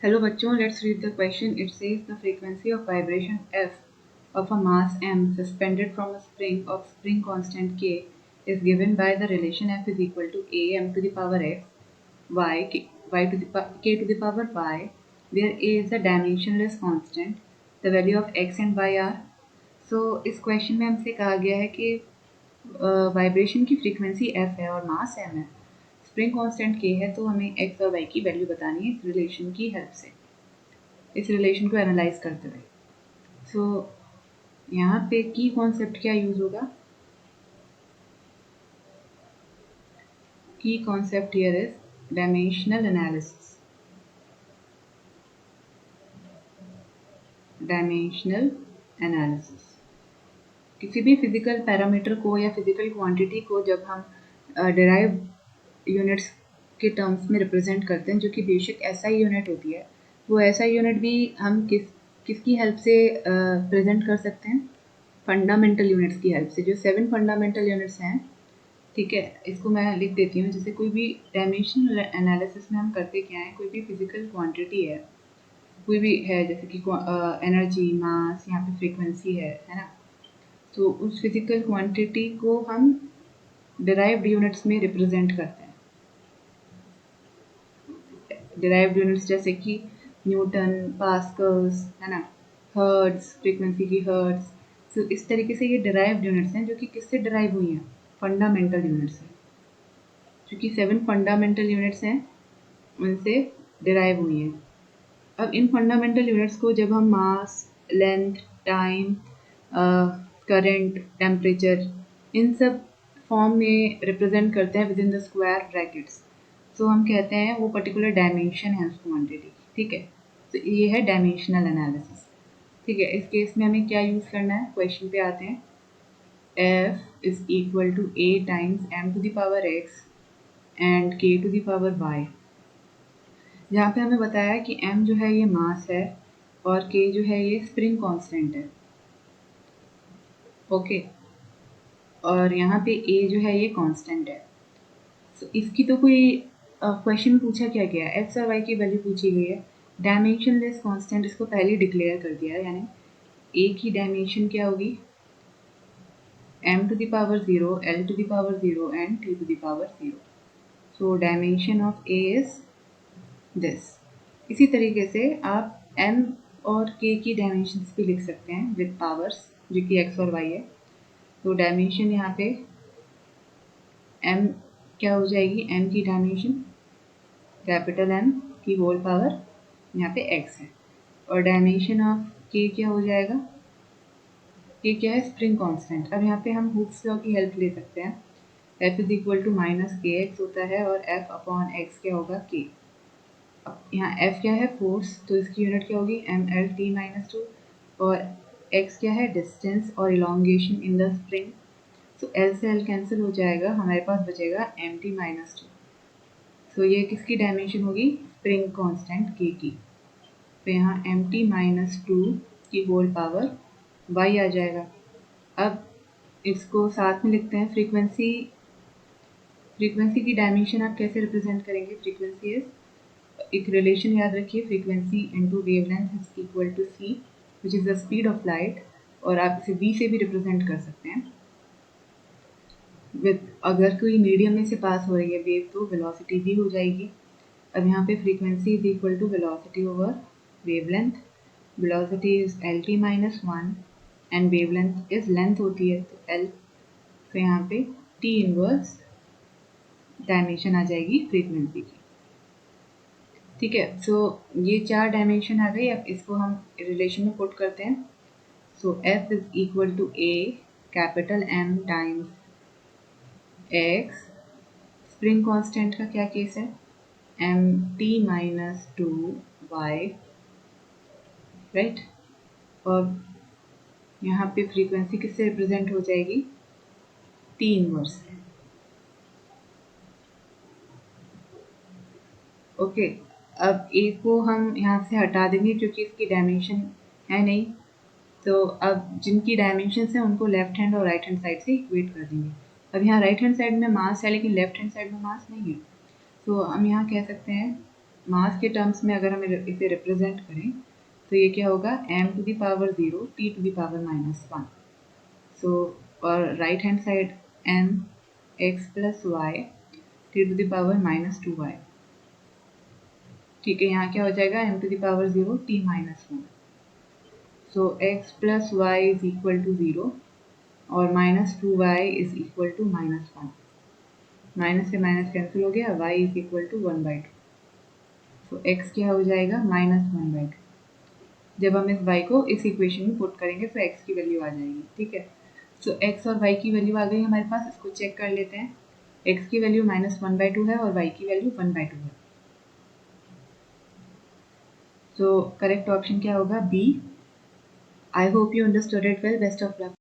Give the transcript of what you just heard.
Hello बच्चों, let's read the question. It says the frequency of vibration f of a mass m suspended from a spring of spring constant k is given by the relation f is equal to a m to the power x y to the k to the power y, where a is a dimensionless constant. The value of x and y are. So इस question में हमसे कहा गया है कि vibration की frequency f है और मास m है, स्प्रिंग कांस्टेंट k है, तो हमें x और y की वैल्यू बतानी है इस रिलेशन की हेल्प से, इस रिलेशन को एनालाइज करते हुए। सो यहाँ पे की कॉन्सेप्ट क्या यूज होगा? की concept here is dimensional analysis. Dimensional analysis किसी भी फिजिकल पैरामीटर को या फिजिकल क्वांटिटी को जब हम डिराइव यूनिट्स के टर्म्स में रिप्रेजेंट करते हैं, जो कि बेशक एसआई यूनिट होती है, वो एसआई यूनिट भी हम किसकी हेल्प से प्रेजेंट कर सकते हैं? फंडामेंटल यूनिट्स की हेल्प से, जो 7 फंडामेंटल यूनिट्स हैं। ठीक है, इसको मैं लिख देती हूँ। जैसे कोई भी डायमेंशनल एनालिसिस में हम करते क्या है, कोई भी फिजिकल क्वांटिटी है, कोई भी है, जैसे कि एनर्जी, मास, यहाँ पे फ्रीक्वेंसी है ना, तो उस फिजिकल क्वांटिटी को हम डिराइव्ड यूनिट्स में रिप्रेजेंट करते हैं। डिराइव्ड यूनिट्स जैसे कि न्यूटन, पास्कल्स, है ना, हर्ट्ज, फ्रीक्वेंसी की हर्ट्ज। तो इस तरीके से ये डिराइव्ड यूनिट्स हैं, जो कि किससे डिराइव हुई हैं? फंडामेंटल यूनिट्स से। क्योंकि 7 फंडामेंटल यूनिट्स हैं, उनसे डिराइव हुई हैं। अब इन फंडामेंटल यूनिट्स को जब हम मास, लेंथ, टाइम, करंट, टेम्परेचर, इन सब फॉर्म में रिप्रेजेंट करते हैं with in the square brackets, तो हम कहते हैं वो पर्टिकुलर डायमेंशन है उस क्वांटिटी। ठीक है, तो ये है डायमेंशनल एनालिसिस। ठीक है, इस केस में हमें क्या यूज़ करना है? क्वेश्चन पे आते हैं। f is equal to a times m to the power x and k to the power y, जहाँ पे हमें बताया कि m जो है ये मास है और k जो है ये स्प्रिंग कांस्टेंट है। ओके, और यहाँ पे a जो है ये कांस्टेंट है। तो इसकी तो कोई क्वेश्चन पूछा क्या गया है? x और y की वैल्यू पूछी गई है। डायमेंशनलेस कांस्टेंट इसको पहले डिक्लेयर कर दिया है, यानी a की डायमेंशन क्या होगी? m to the power 0, l to the power 0 and t to the power 0। So dimension of a is this. इसी तरीके से आप m और k की डायमेंशंस भी लिख सकते हैं विद पावर्स, जो कि x और y है। तो डायमेंशन यहाँ पे m क्या हो जाएगी? m की डायमेंशन कैपिटल M की होल पावर यहाँ पे x है, और डायमेंशन ऑफ k क्या हो जाएगा? k क्या है? Spring constant. अब यहाँ पे हम हुक्स लॉ की हेल्प ले सकते हैं। f is equal to minus k x होता है, और f अपॉन x क्या होगा? k। अब यहाँ f क्या है? फोर्स, तो इसकी यूनिट क्या होगी? mlt माइनस 2, और x क्या है? डिस्टेंस और इलोंगेशन इन द स्प्रिंग। तो l से l कैंसिल हो जाएगा, हमारे पास बचेगा mt माइनस 2। तो ये किसकी डायमेंशन होगी? स्प्रिंग कांस्टेंट k की। तो यहाँ mt माइनस 2 की होल पावर y आ जाएगा। अब इसको साथ में लिखते हैं। फ्रीक्वेंसी की डायमेंशन आप कैसे रिप्रेजेंट करेंगे? फ्रीक्वेंसी इज, एक रिलेशन याद रखिए, frequency into wavelength is equal to c, which is the speed of light, और आप इसे v से भी रिप्रेजेंट कर सकते हैं। विद, अगर कोई मीडियम में से पास हो रही है वेव, तो वेलोसिटी भी हो जाएगी। अब यहाँ पे frequency is equal to velocity over wavelength. Velocity is lt minus 1 and wavelength is length होती है, तो l। तो यहाँ पे t इनवर्स डायमेंशन आ जाएगी फ्रीक्वेंसी की। ठीक है, सो ये 4 डायमेंशन आ गई। अब इसको हम रिलेशन में पुट करते हैं। So f is equal to a capital M times x, spring constant का क्या केस है? mt minus 2y, right. और यहाँ पे फ्रीक्वेंसी किससे रिप्रेजेंट हो जाएगी? t इनवर्स से। ओके, अब a को हम यहाँ से हटा देंगे क्योंकि इसकी डायमेंशन है नहीं। तो अब जिनकी डायमेंशंस हैं उनको लेफ्ट हैंड और राइट हैंड साइड से इक्वेट कर देंगे। अब यहाँ राइट हैंड साइड में मास है, लेकिन लेफ्ट हैंड साइड में मास नहीं है, तो हम यहाँ कह सकते हैं मास के टर्म्स में अगर हम इसे रिप्रेजेंट करें तो ये क्या होगा, m to the power 0 t to the power -1. So और right hand side m x plus y t to the power -2y. ठीक है, यहाँ क्या हो जाएगा, m to the power 0 t -1. So x plus y is equal to 0 और -2y is equal to -1. Minus से minus cancel हो गया, y is equal to 1/2. So x क्या हो जाएगा, -1/2. जब हम इस y को इस इक्वेशन में पुट करेंगे तो x की वैल्यू आ जाएगी. ठीक है, सो x और y की वैल्यू आ गई हमारे पास. इसको चेक कर लेते हैं. x की वैल्यू -1/2 है और y की वैल्यू 1/2 है. सो करेक्ट ऑप्शन क्या होगा, B. I hope you understood it well. Best of luck.